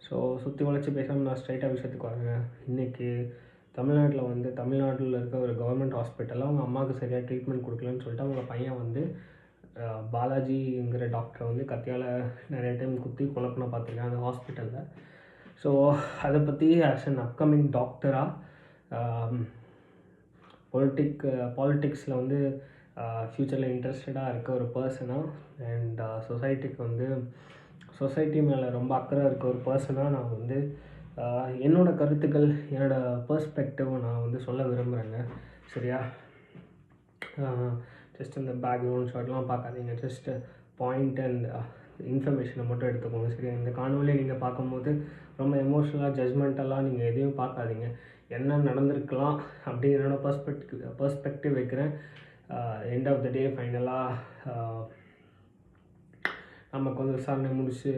So சுற்றி வளைச்சி பேசாமல் நான் ஸ்ட்ரைட்டாக விஷயத்துக்கு வரேங்க. இன்றைக்கி தமிழ்நாட்டில் இருக்க ஒரு கவர்மெண்ட் ஹாஸ்பிட்டலில் அவங்க அம்மாவுக்கு சரியாக ட்ரீட்மெண்ட் கொடுக்கலன்னு சொல்லிட்டு அவங்க பையன் வந்து பாலாஜிங்கிற டாக்டரை வந்து கத்தியால் நிறைய டைம் குத்தி குழப்பின பார்த்துருக்கேன் அந்த ஹாஸ்பிட்டலில். ஸோ அதை பற்றி ஆஸ் அன் அப்கமிங் டாக்டராக பாலிட்டிக்ஸில் வந்து ஃப்யூச்சரில் இன்ட்ரெஸ்டடாக இருக்க ஒரு பர்சனாக அண்ட் சொசைட்டி மேலே ரொம்ப அக்கறை இருக்க ஒரு பர்சனாக நான் வந்து என்னோடய கருத்துக்கள், என்னோடய பெர்ஸ்பெக்டிவ் நான் வந்து சொல்ல விரும்புகிறேங்க. சரியா? ஜஸ்ட் இந்த பேக்ரவுண்ட் ஷாட்லாம் பார்க்காதீங்க. ஜஸ்ட் பாயிண்ட் அண்ட் இன்ஃபர்மேஷனை மட்டும் எடுத்துக்கோங்க. சரியா? இந்த காணொலியை நீங்கள் பார்க்கும்போது ரொம்ப எமோஷ்னலாக ஜட்ஜ்மெண்டெல்லாம் நீங்கள் எதையும் பார்க்காதீங்க. என்ன நடந்திருக்கலாம் அப்படி என்னோடய பெர்ஸ்பெக்டிவ் வைக்கிறேன். எண்ட் ஆஃப் த டே ஃபைனலாக நமக்கு வந்து விசாரணை முடிச்சு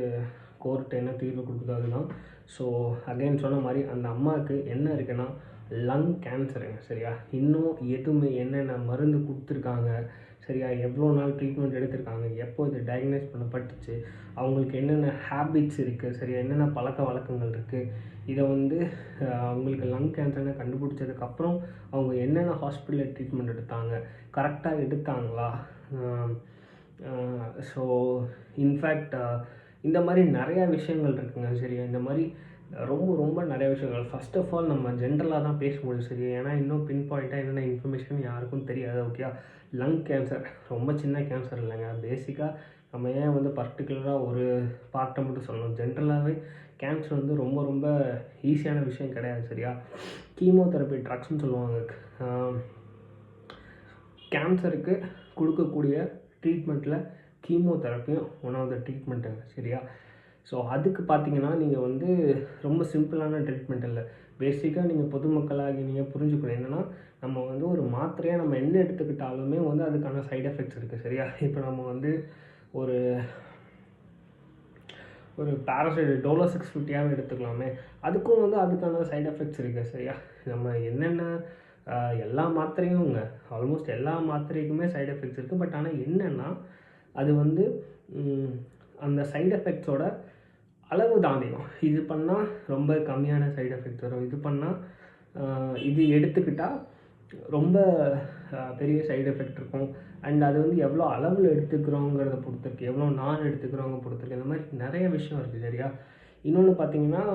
கோர்ட் என்ன தீர்வு கொடுக்குதோ அதுதான். ஸோ அகைன் சொன்ன மாதிரி அந்த அம்மாவுக்கு என்ன இருக்குன்னா லங் கேன்சருங்க. சரியா? இன்னும் எதுவுமே என்னென்ன மருந்து கொடுத்துருக்காங்க, சரியா, எவ்வளோ நாள் ட்ரீட்மெண்ட் எடுத்திருக்காங்க, எப்போ இது டயக்னைஸ் பண்ணப்பட்டுச்சு, அவங்களுக்கு என்னென்ன ஹேபிட்ஸ் இருக்குது, சரியா, என்னென்ன பழக்க வழக்கங்கள் இருக்குது, இதை வந்து அவங்களுக்கு லங் கேன்சர்னு கண்டுபிடிச்சதுக்கப்புறம் அவங்க என்னென்ன ஹாஸ்பிட்டலில் ட்ரீட்மெண்ட் எடுத்தாங்க, கரெக்டாக எடுத்தாங்களா. ஸோ இன்ஃபேக்ட் இந்த மாதிரி நிறையா விஷயங்கள் இருக்குங்க. சரியா? இந்த மாதிரி ரொம்ப நிறைய விஷயங்கள். ஃபர்ஸ்ட் ஆஃப் ஆல் நம்ம ஜென்ரலாக தான் பேச முடியும். சரியா? ஏன்னா இன்னும் பின் பாயிண்ட்டாக என்னென்ன இன்ஃபர்மேஷன் யாருக்கும் தெரியாது. ஓகே, லங் கேன்சர் ரொம்ப சின்ன கேன்சர் இல்லைங்க. பேசிக்காக நம்ம ஏன் வந்து பர்டிகுலராக ஒரு பார்ட்டை மட்டும் சொல்லணும். ஜென்ரலாகவே கேன்சர் வந்து ரொம்ப ஈஸியான விஷயம் கிடையாது. சரியா? கீமோதெரப்பி ட்ரக்ஸ்ன்னு சொல்லுவாங்க. கேன்சருக்கு கொடுக்கக்கூடிய ட்ரீட்மெண்ட்டில் கீமோதெரப்பியும் ஒன் ஆஃப் த ட்ரீட்மெண்ட்டுங்க. சரியா? ஸோ அதுக்கு பார்த்தீங்கன்னா நீங்கள் வந்து ரொம்ப சிம்பிளான ட்ரீட்மெண்ட் இல்லை. பேசிக்காக நீங்கள் பொதுமக்களாகி நீங்கள் புரிஞ்சுக்கணும் என்னென்னா, நம்ம வந்து ஒரு மாத்திரையாக நம்ம என்ன எடுத்துக்கிட்டாலுமே வந்து அதுக்கான சைட் எஃபெக்ட்ஸ் இருக்குது. சரியா? இப்போ நம்ம வந்து ஒரு பேராசைட் டோலோ 650 எடுத்துக்கலாமே, அதுக்கும் வந்து அதுக்கான சைட் எஃபெக்ட்ஸ் இருக்குது. சரியா? நம்ம என்னென்ன எல்லா மாத்திரையும்ங்க, ஆல்மோஸ்ட் எல்லா மாத்திரைக்குமே சைட் எஃபெக்ட்ஸ் இருக்குது. பட் ஆனால் என்னென்னா அது வந்து அந்த சைட் எஃபெக்ட்ஸோட அளவு தாண்டிடும். இது பண்ணால் ரொம்ப கம்மியான சைட் எஃபெக்ட்ஸ் வரும், இது பண்ணால் இது எடுத்துக்கிட்டால் ரொம்ப பெரிய சைடு எஃபெக்ட் இருக்கும். அண்ட் அது வந்து எவ்வளோ அளவில் எடுத்துக்கிறோங்கிறத பொறுத்திருக்கு, எவ்வளோ நாள் எடுத்துக்கிறவங்க பொறுத்திருக்கு. இந்த மாதிரி நிறைய விஷயம் இருக்குது. சரியா? இன்னொன்று பார்த்தீங்கன்னா,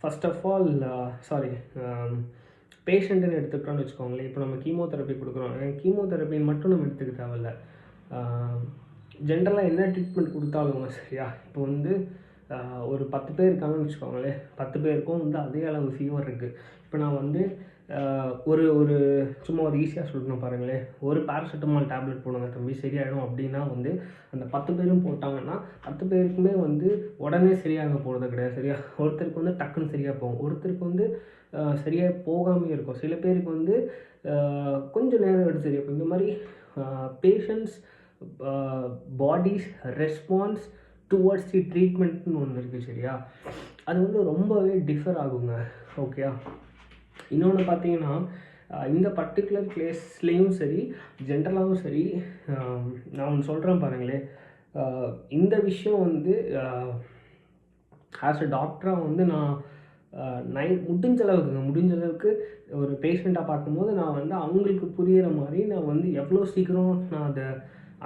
ஃபர்ஸ்ட் ஆஃப் ஆல் பேஷண்ட்டுன்னு எடுத்துக்கிட்டோன்னு வச்சுக்கோங்களேன். இப்போ நம்ம கீமோதெரப்பி கொடுக்குறோம். கீமோதெரப்பின்னு மட்டும் நம்ம எடுத்துக்க தேவையில்ல. ஜென்ரலாக என்ன ட்ரீட்மெண்ட் கொடுத்தாலுங்க. சரியா? இப்போ வந்து ஒரு 10 பேர் இருக்காங்கன்னு வச்சுக்கோங்களேன். 10 பேருக்கும் வந்து அதே அளவு ஃபீவர் இருக்குது. இப்போ நான் வந்து ஒரு சும்மா ஒரு ஈஸியாக சொல்லணும் பாருங்களேன். ஒரு பேராசிட்டமால் டேப்லெட் போடுங்க தம்பி சரியாயிடும் அப்படின்னா வந்து அந்த 10 பேரும் போட்டாங்கன்னா 10 பேருக்குமே வந்து உடனே சரியாக போகிறது கிடையாது. சரியா? ஒருத்தருக்கு வந்து டக்குன்னு சரியாக போகும், ஒருத்தருக்கு வந்து சரியாக போகாமல் இருக்கும், சில பேருக்கு வந்து கொஞ்சம் நேரம் எடுத்து சரியாக போகும். இந்த மாதிரி patients bodies response towards the ட்ரீட்மெண்ட்னு ஒன்று இருக்குது. சரியா? அது வந்து ரொம்பவே டிஃபர் ஆகுங்க. ஓகே, இன்னொன்று பார்த்தீங்கன்னா இந்த பர்டிகுலர் கேஸ்லேயும் சரி ஜென்ரலாகவும் சரி, நான் ஒன்று சொல்கிறேன் பாருங்களேன். இந்த விஷயம் வந்து ஆஸ் அ டாக்டராக வந்து நான் முடிஞ்ச அளவுக்கு ஒரு பேஷண்ட்டாக பார்க்கும்போது நான் வந்து அவங்களுக்கு புரிகிற மாதிரி நான் வந்து எவ்வளோ சீக்கிரம் நான்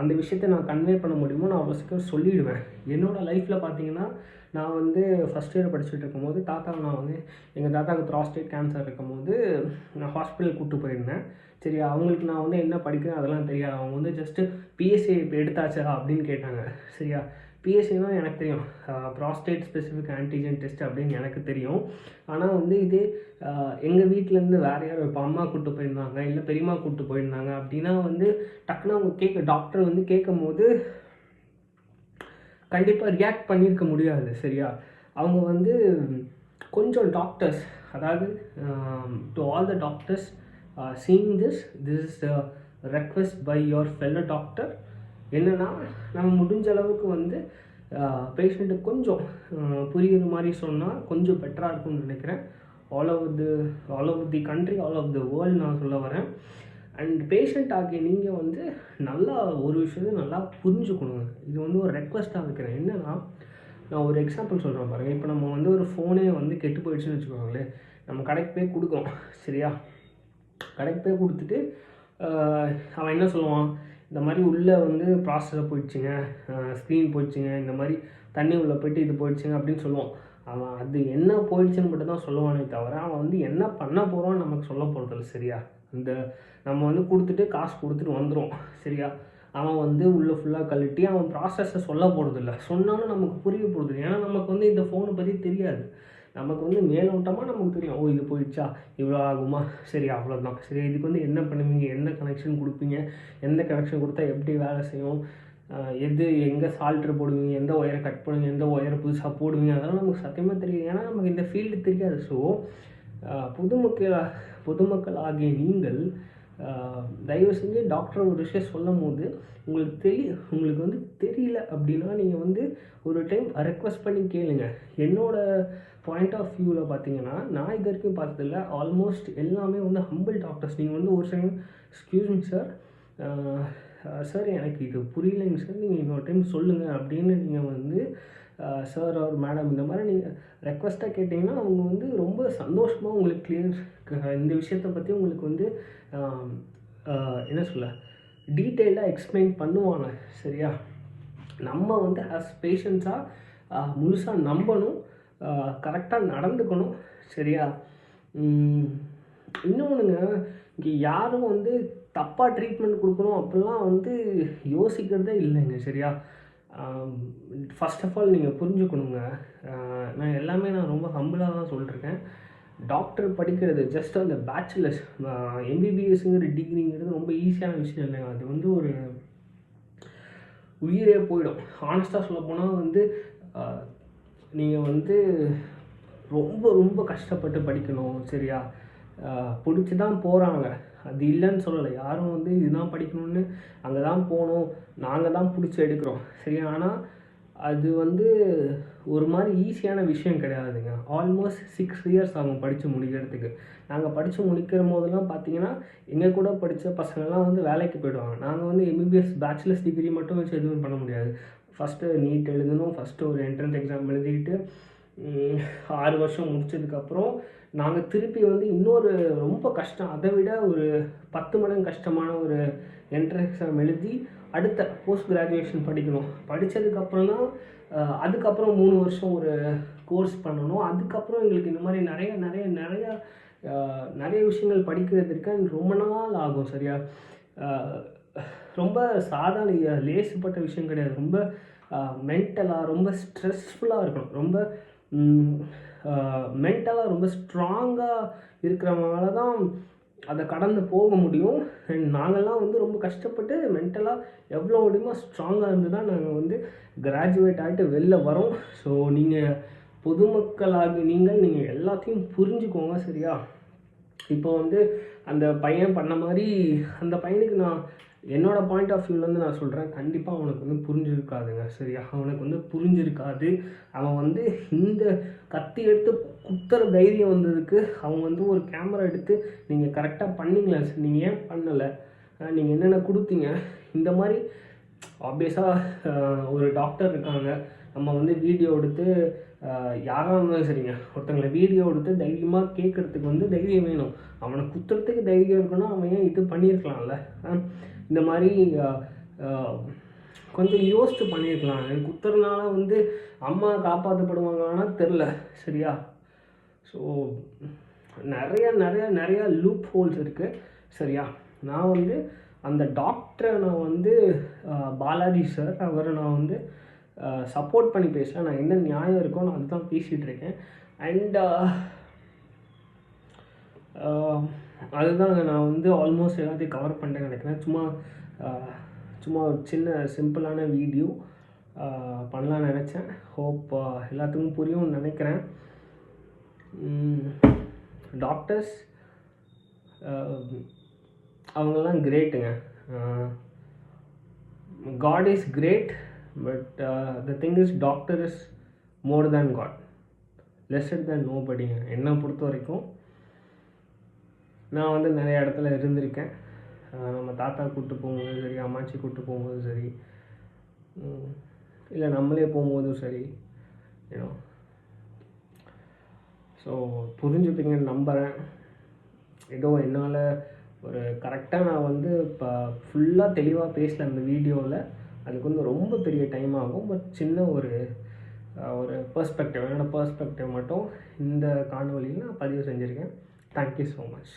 அந்த விஷயத்தை நான் கன்வே பண்ண முடியுமோ நான் அவ்வளோ சீக்கிரம் சொல்லிவிடுவேன். என்னோடய லைஃப்பில் பார்த்தீங்கன்னா, நான் வந்து ஃபஸ்ட் இயர் படிச்சுட்டு இருக்கும்போது நான் வந்து எங்கள் தாத்தாவுக்கு ப்ராஸ்டேட் கேன்சர் இருக்கும்போது நான் ஹாஸ்பிட்டல் கூப்பிட்டு போயிருந்தேன். சரி, அவங்களுக்கு நான் வந்து என்ன படிக்கிறேன் அதெல்லாம் தெரியாது. அவங்க வந்து ஜஸ்ட்டு பிஎஸ்சி இப்போ எடுத்தாச்சா அப்படின்னு கேட்டாங்க. சரியா? பிஎஸ்சினா எனக்கு தெரியும், ப்ராஸ்டேட் ஸ்பெசிஃபிக் ஆன்டிஜன் டெஸ்ட் அப்படின்னு எனக்கு தெரியும். ஆனால் வந்து இதே எங்கள் வீட்டிலேருந்து வேறு யாரும் இப்போ அம்மா கூப்பிட்டு போயிருந்தாங்க இல்லை பெரியம்மா கூப்பிட்டு போயிருந்தாங்க அப்படின்னா வந்து டக்குன்னு அவங்க டாக்டர் வந்து கேட்கும் போது கண்டிப்பாக ரியாக்ட் பண்ணியிருக்க முடியாது. சரியா? அவங்க வந்து கொஞ்சம் டாக்டர்ஸ், அதாவது to all the doctors seeing this is request by your fellow doctor. என்னென்னா, நம்ம முடிஞ்ச அளவுக்கு வந்து பேஷண்ட்டுக்கு கொஞ்சம் புரிகிற மாதிரி சொன்னால் கொஞ்சம் பெட்டராக இருக்கும்னு நினைக்கிறேன். All over the country, all over the world நான் சொல்ல வரேன். அண்ட் பேஷண்ட் ஆகிய நீங்கள் வந்து நல்லா ஒரு விஷயத்தை நல்லா புரிஞ்சுக்கணுங்க. இது வந்து ஒரு ரெக்வெஸ்ட்டாக வைக்கிறேன். என்னென்னா, நான் ஒரு எக்ஸாம்பிள் சொல்கிறேன் பாருங்கள். இப்போ நம்ம வந்து ஒரு ஃபோனே வந்து கெட்டு போயிடுச்சுன்னு வச்சுக்கோங்களேன், நம்ம கடைக்கு போய் கொடுக்குறோம் சரியா. கடைக்கு போய் கொடுத்துட்டு அவன் என்ன சொல்லுவான், இந்த மாதிரி உள்ளே வந்து ப்ராசஸர் போயிடுச்சுங்க, ஸ்க்ரீன் போயிடுச்சுங்க, இந்த மாதிரி தண்ணி உள்ளே போயிட்டு இது போயிடுச்சுங்க அப்படின்னு சொல்லுவான். அவன் அது என்ன போயிடுச்சுன்னு மட்டும் தான் சொல்லுவானே தவிர அவன் வந்து என்ன பண்ண போகிறான்னு நமக்கு சொல்ல போகிறதில்ல சரியா. இந்த நம்ம வந்து கொடுத்துட்டு காசு கொடுத்துட்டு வந்துடும் சரியா. அவன் வந்து உள்ளே ஃபுல்லாக கழட்டி அவன் ப்ராசஸை சொல்ல போகிறதில்ல. சொன்னாலும் நமக்கு புரிய போகிறது. ஏன்னா நமக்கு வந்து இந்த ஃபோனை பற்றி தெரியாது. நமக்கு வந்து மேலோட்டமாக நமக்கு தெரியும், ஓ இது போயிடுச்சா, இவ்வளோ ஆகுமா, சரி அவ்வளோதான், சரி இதுக்கு வந்து என்ன பண்ணுவீங்க, எந்த கனெக்ஷன் கொடுப்பீங்க, எந்த கனெக்ஷன் கொடுத்தா எப்படி வேலை செய்யும், எது எங்கே சால்ட்ரு போடுவீங்க, எந்த ஒயரை கட் பண்ணுவீங்க, எந்த ஒயரை புதுசாக போடுவீங்க, அதெல்லாம் நமக்கு சத்தியமாக தெரியாது. ஏன்னா நமக்கு இந்த ஃபீல்டு தெரியாது. ஸோ பொதுமக்கள் ஆகிய நீங்கள் தயவு செஞ்சு டாக்டர் ஒரு விஷயம் சொல்லும் போது உங்களுக்கு வந்து தெரியல அப்படின்னா நீங்கள் வந்து ஒரு டைம் ரெக்வஸ்ட் பண்ணி கேளுங்க. என்னோடய பாயிண்ட் ஆஃப் வியூவில் பார்த்தீங்கன்னா, நான் இது வரைக்கும் பார்த்ததில்ல, ஆல்மோஸ்ட் எல்லாமே வந்து ஹம்பிள் டாக்டர்ஸ். நீங்கள் வந்து ஒரு second excuse me sir, sir எனக்கு இது புரியலைங்க சார், நீங்கள் இன்னொரு டைம் சொல்லுங்கள் அப்படின்னு நீங்கள் வந்து சார் ஆர் மேடம் இந்த மாதிரி நீங்கள் ரெக்வஸ்ட்டாக கேட்டிங்கன்னா அவங்க வந்து ரொம்ப சந்தோஷமாக உங்களுக்கு கிளியர் இந்த விஷயத்தை பற்றி உங்களுக்கு வந்து என்ன சொல்ல டீட்டெயிலாக எக்ஸ்பிளைன் பண்ணுவாங்க சரியா. நம்ம வந்து ஆஸ் பேஷண்ட்ஸாக முழுசாக நம்பணும், கரெக்டாக நடந்துக்கணும் சரியா. இன்னொன்றுங்க, இங்கே யாரும் வந்து தப்பாக ட்ரீட்மெண்ட் கொடுக்கணும் அப்படிலாம் வந்து யோசிக்கிறதே இல்லைங்க சரியா. ஃபஸ்ட் ஆஃப் ஆல் நீங்கள் புரிஞ்சுக்கணுங்க, நான் ரொம்ப ஹம்பிளாக தான் சொல்லிட்டுருக்கேன். டாக்டர் படிக்கிறது ஜஸ்ட் அந்த பேச்சுலர்ஸ் எம்பிபிஎஸ்ங்கிற டிகிரிங்கிறது ரொம்ப ஈஸியான விஷயம் இல்லைங்க. அது வந்து ஒரு உயிரே போயிடும். ஹானஸ்ட்டாக சொல்ல போனால் வந்து நீங்கள் வந்து ரொம்ப ரொம்ப கஷ்டப்பட்டு படிக்கணும் சரியா. பிடிச்சி தான் போகிறாங்க, அது இல்லைன்னு சொல்லலை. யாரும் வந்து இதுதான் படிக்கணும்னு அங்கே தான் போகணும், நாங்கள் தான் பிடிச்சி எடுக்கிறோம் சரியா. ஆனால் அது வந்து ஒரு மாதிரி ஈஸியான விஷயம் கிடையாதுங்க. ஆல்மோஸ்ட் 6 இயர்ஸ் ஆகும் படித்து முடிக்கிறதுக்கு. நாங்கள் படித்து முடிக்கிற போதெல்லாம் பார்த்தீங்கன்னா எங்கள் கூட படித்த பசங்கள்லாம் வந்து வேலைக்கு போய்டுவாங்க. நாங்கள் வந்து எம்பிபிஎஸ் பேச்சுலர்ஸ் டிகிரி மட்டும் வச்சு எதுவும் பண்ண முடியாது. ஃபஸ்ட்டு நீட் எழுதணும், ஃபஸ்ட்டு ஒரு என்ட்ரன்ஸ் எக்ஸாம் எழுதிக்கிட்டு 6 வருஷம் முடிச்சதுக்கப்புறம் நாங்கள் திருப்பி வந்து இன்னொரு ரொம்ப கஷ்டம், அதை விட ஒரு 10 மடங்கு கஷ்டமான ஒரு என்ட்ரன்ஸ் எக்ஸாம் எழுதி அடுத்த போஸ்ட் கிராஜுவேஷன் படிக்கணும். படித்ததுக்கப்புறம் தான் அதுக்கப்புறம் 3 வருஷம் ஒரு கோர்ஸ் பண்ணணும். அதுக்கப்புறம் எங்களுக்கு இந்த மாதிரி நிறைய விஷயங்கள் படிக்கிறதுக்கு ரொம்ப நாள் ஆகும் சரியா. ரொம்ப சாதாரண லேசுப்பட்ட விஷயம் கிடையாது. ரொம்ப மென்டலாக ரொம்ப ஸ்ட்ரெஸ்ஃபுல்லாக இருக்கணும். ரொம்ப மென்டலாக ரொம்ப ஸ்ட்ராங்காக இருக்கிறவங்களால தான் அதை கடந்து போக முடியும். அண்ட் நாங்கள்லாம் வந்து ரொம்ப கஷ்டப்பட்டு மென்டலாக எவ்வளோ முடியுமோ ஸ்ட்ராங்காக இருந்து தான் நாங்கள் வந்து கிராஜுவேட் ஆகிட்டு வெளில வரோம். ஸோ நீங்கள் பொதுமக்களாகி நீங்கள் எல்லாத்தையும் புரிஞ்சுக்கோங்க சரியா. இப்போ வந்து அந்த பையன் பண்ண மாதிரி அந்த பையனுக்கு நான் என்னோடய பாயிண்ட் ஆஃப் வியூலேருந்து நான் சொல்கிறேன், கண்டிப்பாக அவனுக்கு வந்து புரிஞ்சிருக்காதுங்க சரியா. அவனுக்கு வந்து புரிஞ்சிருக்காது. அவன் வந்து இந்த கத்தி எடுத்து குத்துற தைரியம் வந்ததுக்கு அவன் வந்து ஒரு கேமரா எடுத்து நீங்கள் கரெக்டாக பண்ணிங்களா சார், நீங்கள் ஏன் பண்ணலை, நீங்கள் என்னென்ன கொடுத்தீங்க, இந்த மாதிரி ஆப்வியஸாக ஒரு டாக்டர் இருக்காங்க. நம்ம வந்து வீடியோ எடுத்து யாராக இருந்தாலும் சரிங்க, ஒருத்தங்களை வீடியோ எடுத்து தைரியமாக கேட்குறதுக்கு வந்து தைரியம் வேணும். அவனை குத்துறதுக்கு தைரியம் இருக்குன்னா அவன் ஏன் இது பண்ணியிருக்கலாம்ல. இந்த மாதிரி கொஞ்சம் யோசித்து பண்ணியிருக்கலாம். குத்துறதுனால வந்து அம்மா காப்பாற்றப்படுவாங்களான்னா தெரில சரியா. ஸோ நிறையா லூப் ஹோல்ஸ் இருக்குது சரியா. நான் வந்து அந்த டாக்டரை நான் வந்து பாலாஜி சார் அவரை நான் வந்து சப்போர்ட் பண்ணி பேசல. நான் என்ன நியாயம் இருக்கோ நான் அதுதான் பேசிகிட்டு இருக்கேன். அண்ட் அதுதான் நான் வந்து ஆல்மோஸ்ட் எல்லாத்தையும் கவர் பண்ணிட்டேன்னு நினைக்கிறேன். சும்மா ஒரு சின்ன சிம்பிளான வீடியோ பண்ணலான்னு நினச்சேன். ஹோப் எல்லாத்துக்கும் புரியும்னு நினைக்கிறேன். டாக்டர்ஸ் அவங்கெல்லாம் கிரேட்டுங்க. God is great, but the thing is doctor is more than God, lesser than nobody. என்னை பொறுத்த வரைக்கும் நான் வந்து நிறைய இடத்துல இருந்திருக்கேன். நம்ம தாத்தா கூப்பிட்டு போகும்போது சரி, அம்மாச்சி கூப்பிட்டு போகும்போது சரி, இல்லை நம்மளே போகும்போதும் சரி, யூனோ. ஸோ புரிஞ்சுப்பீங்கன்னு நம்புகிறேன். ஏதோ என்னால் ஒரு கரெக்டாக நான் வந்து இப்போ ஃபுல்லாக தெளிவாக பேசல அந்த வீடியோவில். அதுக்கு வந்து ரொம்ப பெரிய டைம் ஆகும். பட் சின்ன ஒரு பெர்ஸ்பெக்டிவ், என்னோடய பெர்ஸ்பெக்டிவ் மட்டும் இந்த காணொலியில் நான் பதிவு செஞ்சுருக்கேன். Thank you so much.